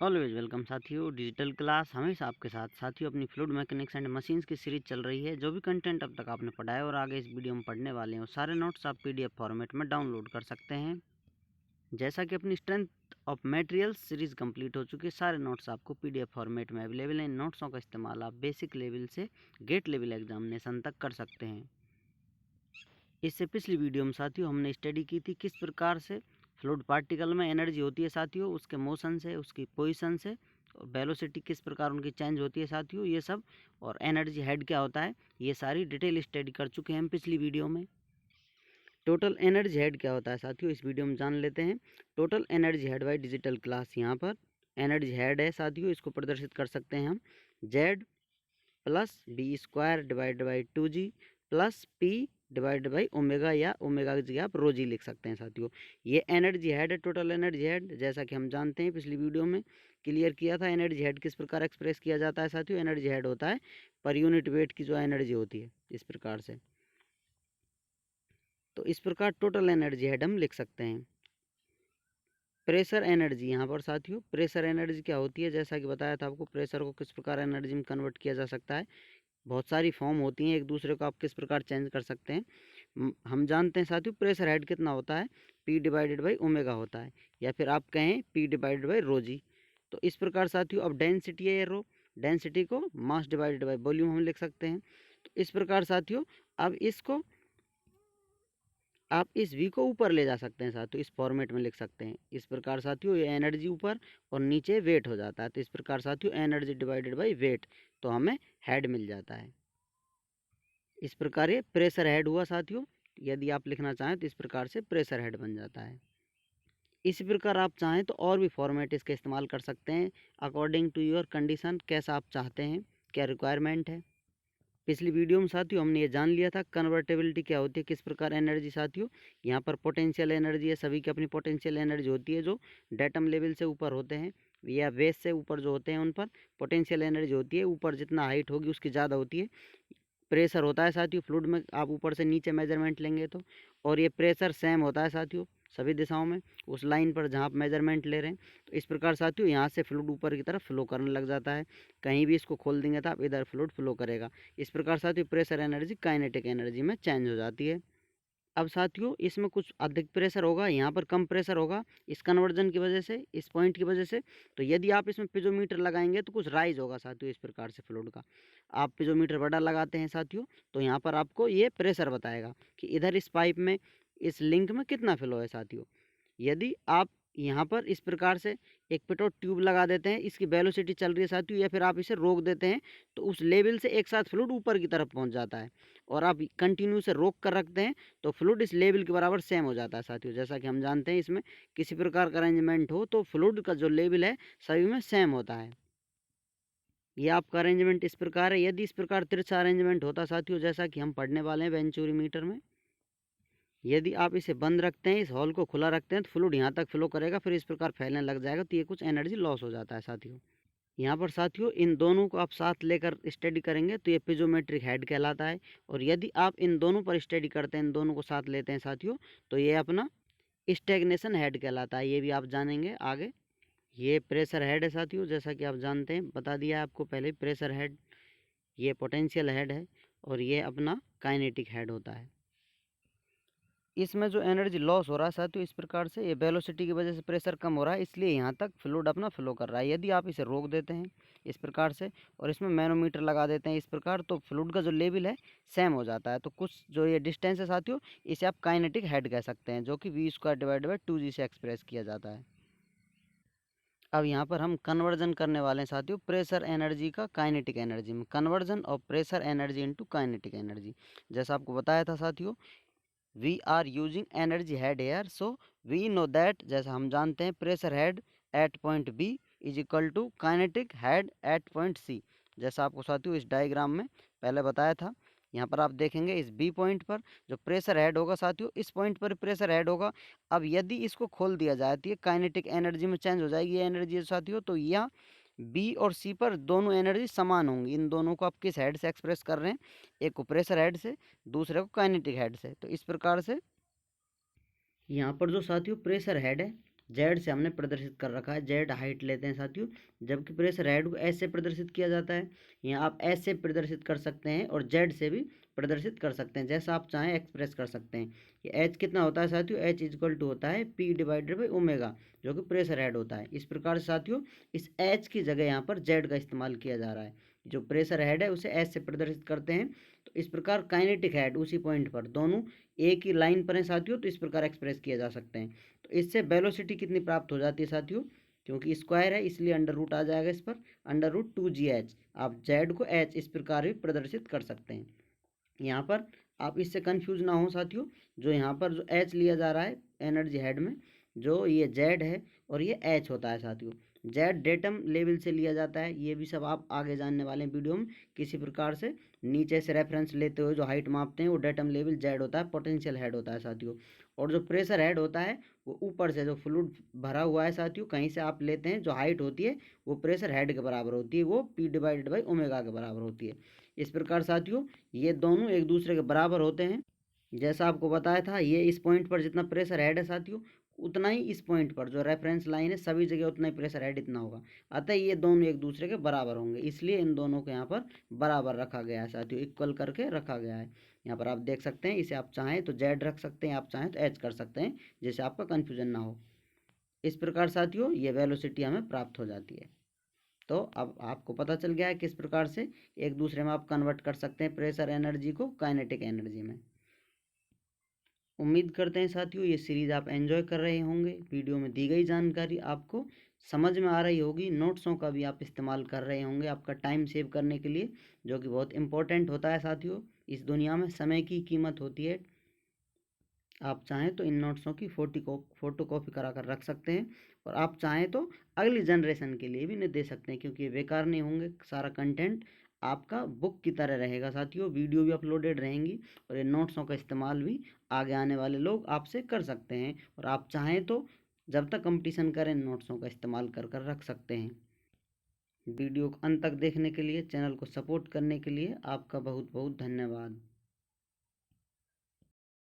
Always welcome साथियों। Digital class हमेशा आपके साथ। साथियों, अपनी फ्लूइड मैकेनिक्स एंड मशीन्स की सीरीज चल रही है। जो भी कंटेंट अब तक आपने पढ़ा है और आगे इस वीडियो में पढ़ने वाले हैं, सारे नोट्स आप पीडीएफ फॉर्मेट में डाउनलोड कर सकते हैं। जैसा कि अपनी strength of materials series complete हो चुकी है, सारे नोट्स आपको पीडीएफ फॉर्मेट में अवेलेबल हैं। इन नोट्सों का इस्तेमाल आप बेसिक लेवल से गेट लेवल एग्जामिनेशन तक कर सकते हैं। इससे पिछली वीडियो में साथियों हमने स्टडी की थी किस प्रकार से फ्लूइड पार्टिकल में एनर्जी होती है साथियों, उसके मोशन से, उसकी पोजीशन से, और वेलोसिटी किस प्रकार उनकी चेंज होती है साथियों, ये सब, और एनर्जी हेड क्या होता है, ये सारी डिटेल स्टडी कर चुके हैं हम पिछली वीडियो में। टोटल एनर्जी हेड क्या होता है साथियों, इस वीडियो में जान लेते हैं। Total energy head by digital class. यहाँ पर एनर्जी हेड है साथियों, इसको प्रदर्शित कर सकते हैं हम Z plus B square divide by 2g plus P divide by omega, या ओमेगा जी आप रोजी लिख सकते हैं साथियों। ये एनर्जी हेड है, टोटल एनर्जी हेड। जैसा कि हम जानते हैं, पिछली वीडियो में क्लियर किया था एनर्जी हेड किस प्रकार एक्सप्रेस किया जाता है साथियों। एनर्जी हेड होता है पर यूनिट वेट की जो एनर्जी होती है, इस प्रकार से। तो इस प्रकार टोटल एनर्जी हेड हम लिख सकते हैं। प्रेशर एनर्जी, यहाँ पर साथियों प्रेशर एनर्जी क्या होती है, जैसा कि बताया था आपको, प्रेशर को किस प्रकार एनर्जी में कन्वर्ट किया जा सकता है। बहुत सारी फॉर्म होती हैं, एक दूसरे को आप किस प्रकार चेंज कर सकते हैं। हम जानते हैं साथियों प्रेशर हेड कितना होता है, P डिवाइडेड बाई ओमेगा होता है, या फिर आप कहें P डिवाइडेड बाई रो जी। तो इस प्रकार साथियों अब डेंसिटी है ये रो, डेंसिटी को मास डिवाइडेड बाई वॉल्यूम हम लिख सकते हैं। तो इस प्रकार साथियों अब इसको आप इस v को ऊपर ले जा सकते हैं साथियों, इस फॉर्मेट में लिख सकते हैं। इस प्रकार साथियों ये एनर्जी ऊपर और नीचे वेट हो जाता है। तो इस प्रकार साथियों एनर्जी डिवाइडेड बाई वेट, तो हमें हेड मिल जाता है। इस प्रकार ये प्रेशर हेड हुआ साथियों। यदि आप लिखना चाहें तो इस प्रकार से प्रेशर हेड बन जाता है। इसी प्रकार आप चाहें तो और भी फॉर्मेट इसका इस्तेमाल कर सकते हैं, अकॉर्डिंग टू योर कंडीशन, कैसा आप चाहते हैं, क्या रिक्वायरमेंट है। पिछली वीडियो में साथियों हमने ये जान लिया था कन्वर्टेबिलिटी क्या होती है, किस प्रकार एनर्जी साथियों। यहाँ पर पोटेंशियल एनर्जी है, सभी की अपनी पोटेंशियल एनर्जी होती है जो डेटम लेवल से ऊपर होते हैं या बेस से ऊपर जो होते हैं उन पर पोटेंशियल एनर्जी होती है। ऊपर जितना हाइट होगी उसकी ज़्यादा होती है। प्रेशर होता है साथियों फ्लूइड में, आप ऊपर से नीचे मेजरमेंट लेंगे तो, और ये प्रेशर सेम होता है साथियों सभी दिशाओं में, उस लाइन पर जहाँ आप मेजरमेंट ले रहे हैं। तो इस प्रकार साथियों यहाँ से फ्लूइड ऊपर की तरफ फ्लो करने लग जाता है। कहीं भी इसको खोल देंगे तो आप इधर फ्लूइड फ्लो करेगा। इस प्रकार साथियों प्रेशर एनर्जी काइनेटिक एनर्जी में चेंज हो जाती है। अब साथियों इसमें कुछ अधिक प्रेशर होगा, यहाँ पर कम प्रेशर होगा इस कन्वर्जन की वजह से, इस पॉइंट की वजह से। तो यदि आप इसमें पिजोमीटर लगाएंगे तो कुछ राइज होगा साथियों इस प्रकार से फ्लूइड का। आप पिजोमीटर बड़ा लगाते हैं साथियों तो यहाँ पर आपको ये प्रेशर बताएगा कि इधर इस पाइप में, इस लिंक में कितना फ्लो है साथियों। यदि आप यहाँ पर इस प्रकार से एक पिटोट ट्यूब लगा देते हैं, इसकी वेलोसिटी चल रही है साथियों, या फिर आप इसे रोक देते हैं तो उस लेवल से एक साथ फ्लूइड ऊपर की तरफ पहुँच जाता है। और आप कंटिन्यू से रोक कर रखते हैं तो फ्लूइड इस लेवल के बराबर सेम हो जाता है साथियों। जैसा कि हम जानते हैं इसमें किसी प्रकार का अरेंजमेंट हो तो फ्लूइड का जो लेवल है सभी में सेम होता है। ये आपका अरेंजमेंट इस प्रकार है। यदि इस प्रकार तिरछा अरेंजमेंट होता साथियों, जैसा कि हम पढ़ने वाले हैं वेंचुरी मीटर में, यदि आप इसे बंद रखते हैं, इस हॉल को खुला रखते हैं तो फ्लूइड यहाँ तक फ्लो करेगा, फिर इस प्रकार फैलने लग जाएगा, तो ये कुछ एनर्जी लॉस हो जाता है साथियों। यहाँ पर साथियों इन दोनों को आप साथ लेकर स्टडी करेंगे तो ये पिजोमेट्रिक हेड कहलाता है। और यदि आप इन दोनों पर स्टडी करते हैं, इन दोनों को साथ लेते हैं साथियों, तो ये अपना स्टैग्नेशन हेड कहलाता है। ये भी आप जानेंगे आगे। ये प्रेशर हेड है साथियों, जैसा कि आप जानते हैं, बता दिया है आपको पहले प्रेशर हेड। ये पोटेंशियल हेड है और ये अपना काइनेटिक हेड होता है। इसमें जो एनर्जी लॉस हो रहा है साथियों इस प्रकार से, ये वेलोसिटी की वजह से प्रेशर कम हो रहा है, इसलिए यहाँ तक फ्लूइड अपना फ्लो कर रहा है। यदि आप इसे रोक देते हैं इस प्रकार से और इसमें मैनोमीटर लगा देते हैं इस प्रकार, तो फ्लूइड का जो लेवल है सेम हो जाता है। तो कुछ जो ये डिस्टेंस है साथियों, इसे आप काइनेटिक हेड कह सकते हैं, जो कि v square divide by 2g से एक्सप्रेस किया जाता है। अब यहाँ पर हम कन्वर्जन करने वाले हैं साथियों प्रेशर एनर्जी का काइनेटिक एनर्जी में, conversion of pressure energy into kinetic energy. जैसा आपको बताया था साथियों, we are using energy head here, so we know that, जैसा हम जानते हैं pressure head at point B is equal to kinetic head at point C. जैसा आपको साथियों इस डायग्राम में पहले बताया था, यहाँ पर आप देखेंगे इस बी पॉइंट पर जो प्रेशर हेड होगा साथियों, इस पॉइंट पर प्रेशर हेड होगा। अब यदि इसको खोल दिया जाए तो ये काइनेटिक एनर्जी में चेंज हो जाएगी ये एनर्जी साथियों। तो यहाँ बी और सी पर दोनों एनर्जी समान होंगी। इन दोनों को आप किस हेड से एक्सप्रेस कर रहे हैं, एक को प्रेशर हेड से, दूसरे को काइनेटिक हेड से। तो इस प्रकार से यहाँ पर जो साथियों प्रेशर हेड है, जेड से हमने प्रदर्शित कर रखा है, जेड हाइट लेते हैं साथियों, जबकि प्रेशर हेड को एच से प्रदर्शित किया जाता है। यहाँ आप एच से प्रदर्शित कर सकते हैं और जेड से भी प्रदर्शित कर सकते हैं, जैसा आप चाहें एक्सप्रेस कर सकते हैं। ये एच कितना होता है साथियों, एच इक्वल टू होता है पी डिवाइडेड बाई ओमेगा, जो कि प्रेशर हेड होता है। इस प्रकार से साथियों इस एच की जगह यहाँ पर जेड का इस्तेमाल किया जा रहा है। जो प्रेशर हेड है उसे एच से प्रदर्शित करते हैं। तो इस प्रकार काइनेटिक हेड उसी पॉइंट पर, दोनों एक ही लाइन पर हैं साथियों, तो इस प्रकार एक्सप्रेस किया जा सकते हैं। तो इससे वेलोसिटी कितनी प्राप्त हो जाती है साथियों, क्योंकि स्क्वायर है इसलिए अंडर रूट आ जाएगा इस पर, अंडर रूट 2GH। आप जेड को एच इस प्रकार भी प्रदर्शित कर सकते हैं। यहाँ पर आप इससे कंफ्यूज ना हो साथियों, जो यहाँ पर जो एच लिया जा रहा है एनर्जी हेड में, जो ये जेड है और ये एच होता है साथियों। जेड डेटम लेवल से लिया जाता है, ये भी सब आप आगे जानने वाले हैं वीडियो में। किसी प्रकार से नीचे से रेफरेंस लेते हुए जो हाइट मापते हैं वो डेटम लेवल जेड होता है, पोटेंशियल हेड होता है साथियों। और जो प्रेशर हेड होता है वो ऊपर से जो फ्लूइड भरा हुआ है साथियों, कहीं से आप लेते हैं, जो हाइट होती है वो प्रेशर हेड के बराबर होती है, वो पी डिवाइडेड बाई ओमेगा के बराबर होती है। इस प्रकार साथियों ये दोनों एक दूसरे के बराबर होते हैं। जैसा आपको बताया था, ये इस पॉइंट पर जितना प्रेशर हेड है साथियों, उतना ही इस पॉइंट पर जो रेफरेंस लाइन है सभी जगह उतना ही प्रेशर हेड इतना होगा। अतः ये दोनों एक दूसरे के बराबर होंगे, इसलिए इन दोनों को यहाँ पर बराबर रखा गया है साथियों, इक्वल करके रखा गया है। यहाँ पर आप देख सकते हैं, इसे आप चाहें तो जेड रख सकते हैं, आप चाहें तो एच कर सकते हैं, जिससे आपका कन्फ्यूजन ना हो। इस प्रकार साथियों ये वेलोसिटी हमें प्राप्त हो जाती है। तो अब आपको पता चल गया है किस प्रकार से एक दूसरे में आप कन्वर्ट कर सकते हैं प्रेशर एनर्जी को काइनेटिक एनर्जी में। उम्मीद करते हैं साथियों ये सीरीज़ आप एंजॉय कर रहे होंगे। वीडियो में दी गई जानकारी आपको समझ में आ रही होगी, नोट्सों का भी आप इस्तेमाल कर रहे होंगे आपका टाइम सेव करने के लिए, जो कि बहुत इंपॉर्टेंट होता है साथियों। इस दुनिया में समय की कीमत होती है। आप चाहें तो इन नोट्सों की फ़ोटो कॉपी करा कर रख सकते हैं, और आप चाहें तो अगली जनरेशन के लिए भी इन्हें दे सकते हैं, क्योंकि ये बेकार नहीं होंगे। सारा कंटेंट आपका बुक की तरह रहेगा साथियों, वीडियो भी अपलोडेड रहेंगी, और इन नोट्सों का इस्तेमाल भी आगे आने वाले लोग आपसे कर सकते हैं। और आप चाहें तो जब तक कंपटीशन करें नोट्सों का इस्तेमाल कर कर रख सकते हैं। वीडियो को अंत तक देखने के लिए, चैनल को सपोर्ट करने के लिए आपका बहुत बहुत धन्यवाद।